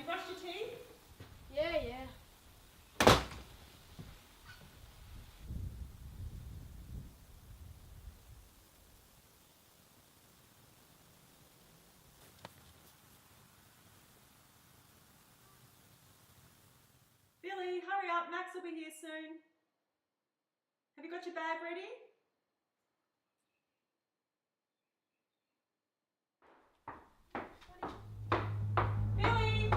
you brushed your teeth? Yeah. Billy, hurry up. Max will be here soon. Have you got your bag ready? Billy!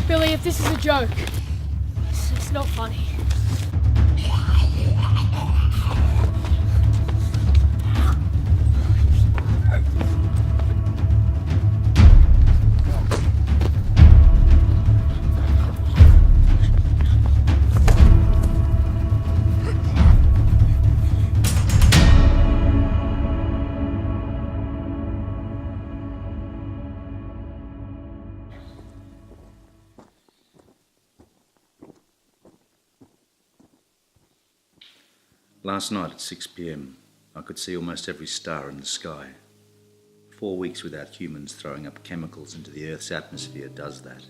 Billy, if this is a joke, it's not funny. Last night at 6 p.m, I could see almost every star in the sky. 4 weeks without humans throwing up chemicals into the Earth's atmosphere does that.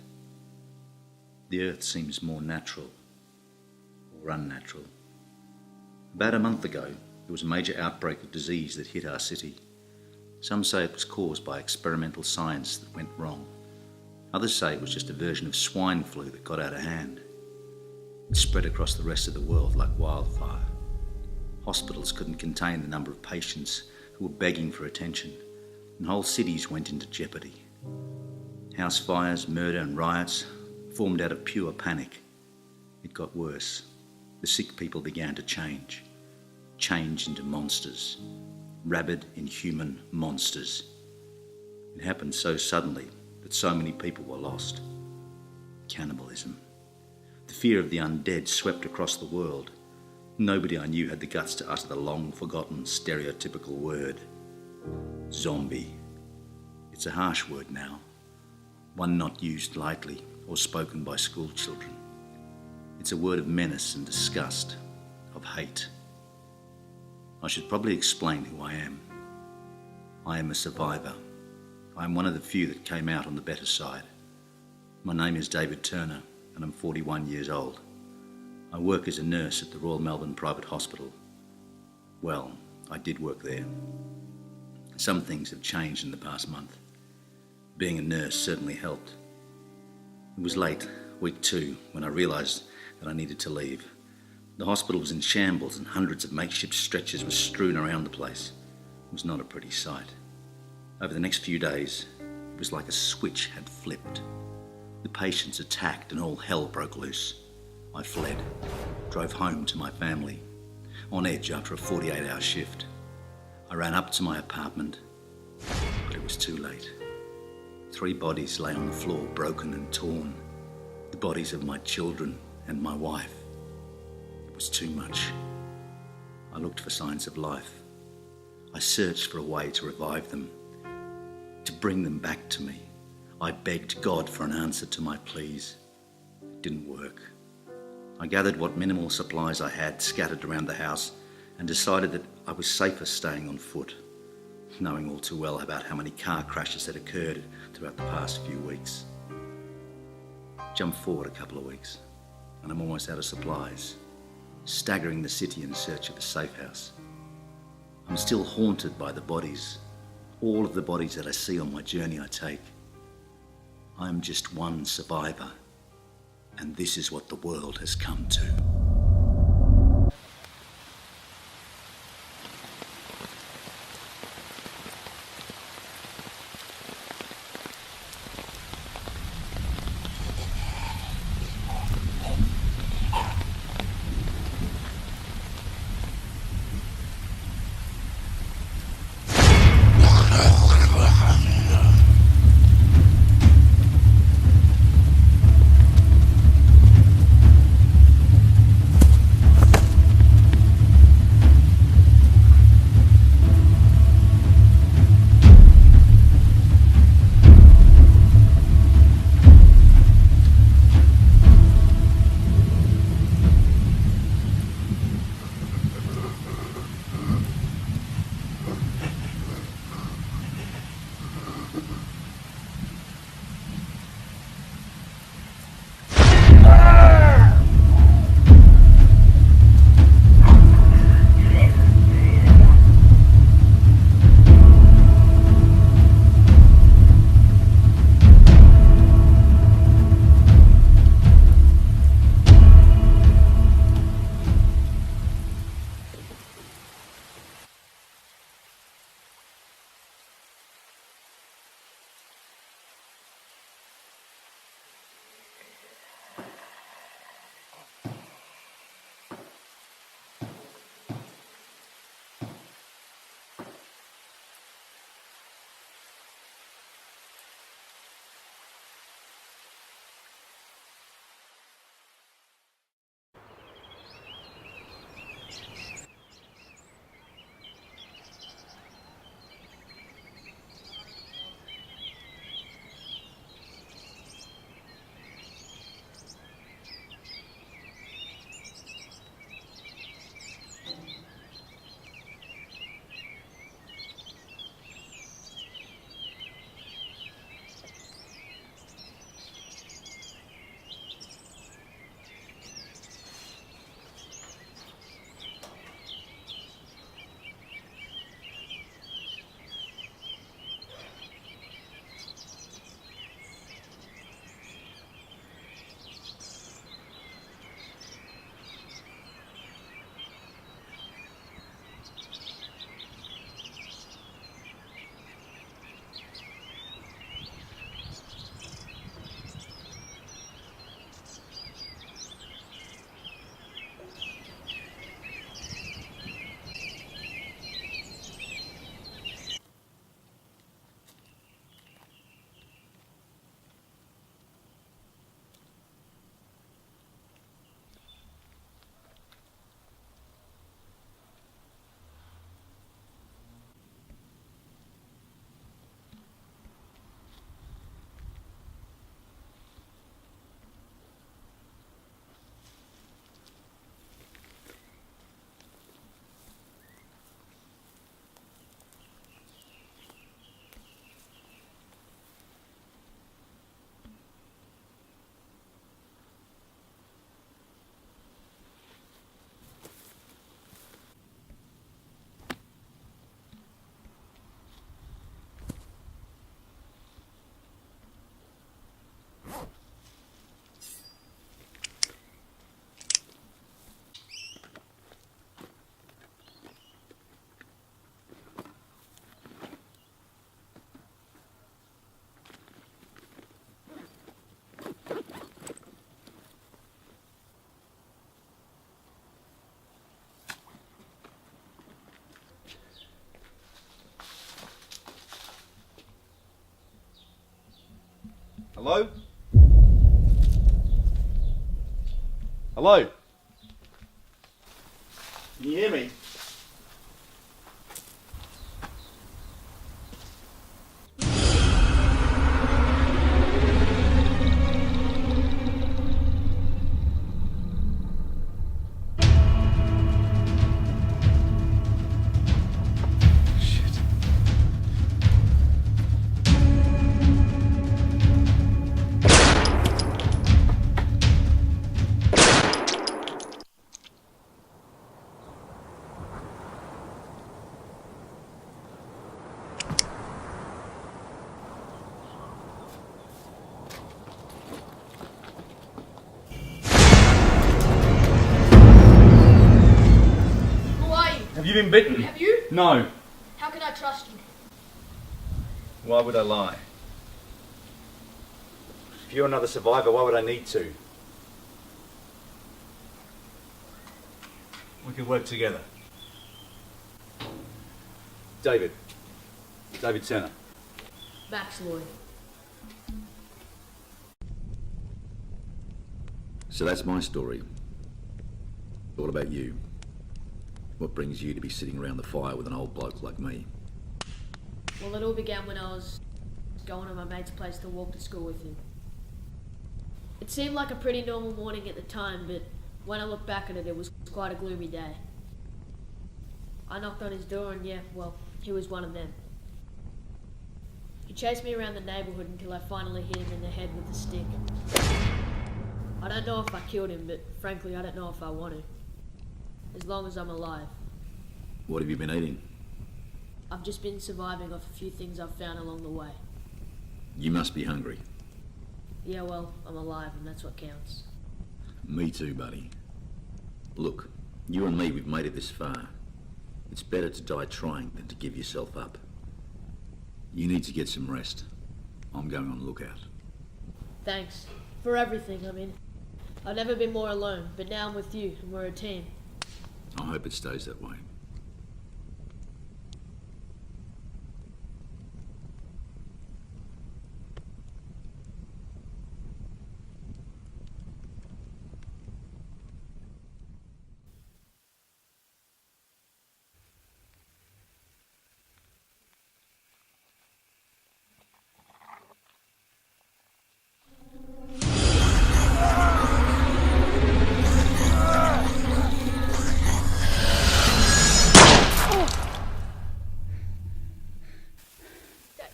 The Earth seems more natural, or unnatural. About a month ago, there was a major outbreak of disease that hit our city. Some say it was caused by experimental science that went wrong. Others say it was just a version of swine flu that got out of hand. It spread across the rest of the world like wildfire. Hospitals couldn't contain the number of patients who were begging for attention, and whole cities went into jeopardy. House fires, murder and riots formed out of pure panic. It got worse. The sick people began to change into monsters, rabid, inhuman monsters. It happened so suddenly that so many people were lost. Cannibalism. The fear of the undead swept across the world. Nobody I knew had the guts to utter the long-forgotten, stereotypical word. Zombie. It's a harsh word now, one not used lightly or spoken by school children. It's a word of menace and disgust, of hate. I should probably explain who I am. I am a survivor. I am one of the few that came out on the better side. My name is David Turner, and I'm 41 years old. I work as a nurse at the Royal Melbourne Private Hospital. Well, I did work there. Some things have changed in the past month. Being a nurse certainly helped. It was late, week 2, when I realised that I needed to leave. The hospital was in shambles and hundreds of makeshift stretchers were strewn around the place. It was not a pretty sight. Over the next few days, it was like a switch had flipped. The patients attacked and all hell broke loose. I fled, drove home to my family, on edge after a 48-hour shift. I ran up to my apartment, but it was too late. 3 bodies lay on the floor, broken and torn. The bodies of my children and my wife. It was too much. I looked for signs of life. I searched for a way to revive them, to bring them back to me. I begged God for an answer to my pleas. It didn't work. I gathered what minimal supplies I had scattered around the house and decided that I was safer staying on foot, knowing all too well about how many car crashes had occurred throughout the past few weeks. Jump forward a couple of weeks, and I'm almost out of supplies, staggering the city in search of a safe house. I'm still haunted by the bodies, all of the bodies that I see on my journey I take. I am just one survivor. And this is what the world has come to. Hello? Hello? Can you hear me? Have you been bitten? Have you? No. How can I trust you? Why would I lie? If you're another survivor, why would I need to? We could work together. David Turner. Max Lloyd. So that's my story. What about you? What brings you to be sitting around the fire with an old bloke like me? Well, it all began when I was going to my mate's place to walk to school with him. It seemed like a pretty normal morning at the time, but when I look back at it, it was quite a gloomy day. I knocked on his door and yeah, well, he was one of them. He chased me around the neighborhood until I finally hit him in the head with a stick. I don't know if I killed him, but frankly, I don't know if I want to. As long as I'm alive. What have you been eating? I've just been surviving off a few things I've found along the way. You must be hungry. Yeah, well, I'm alive and that's what counts. Me too, buddy. Look, you and me, we've made it this far. It's better to die trying than to give yourself up. You need to get some rest. I'm going on lookout. Thanks. For everything, I mean. I've never been more alone, but now I'm with you and we're a team. I hope it stays that way.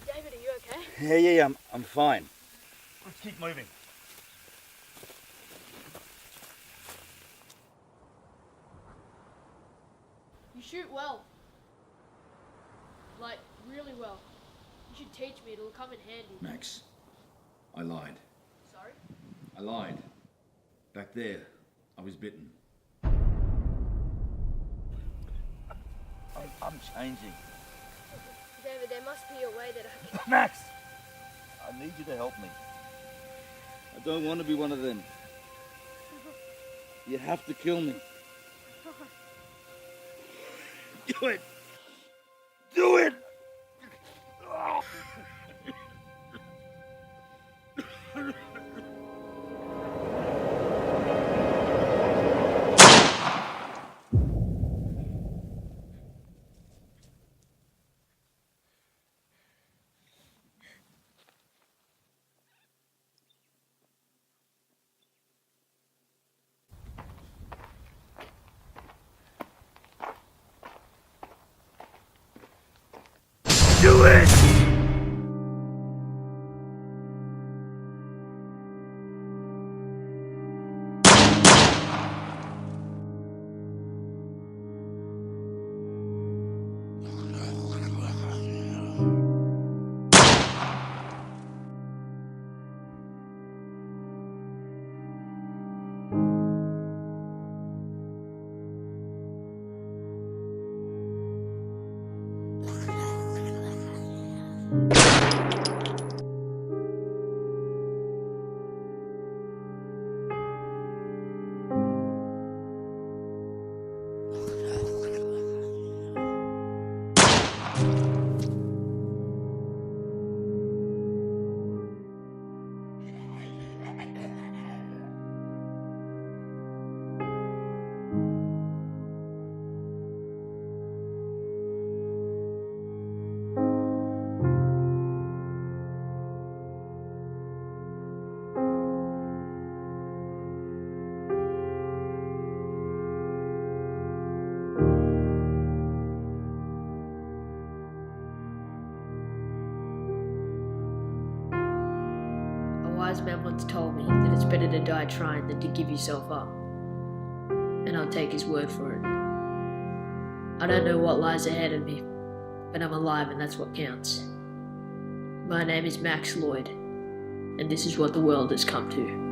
David, are you okay? Yeah, I'm fine. Let's keep moving. You shoot well. Like, really well. You should teach me, it'll come in handy. Max, I lied. Sorry? I lied. Back there, I was bitten. I'm changing. David, there must be a way that I can... Max! I need you to help me. I don't want to be one of them. You have to kill me. Do it! Do it! Do it! A wise man once told me that it's better to die trying than to give yourself up. And I'll take his word for it. I don't know what lies ahead of me, but I'm alive and that's what counts. My name is Max Lloyd, and this is what the world has come to.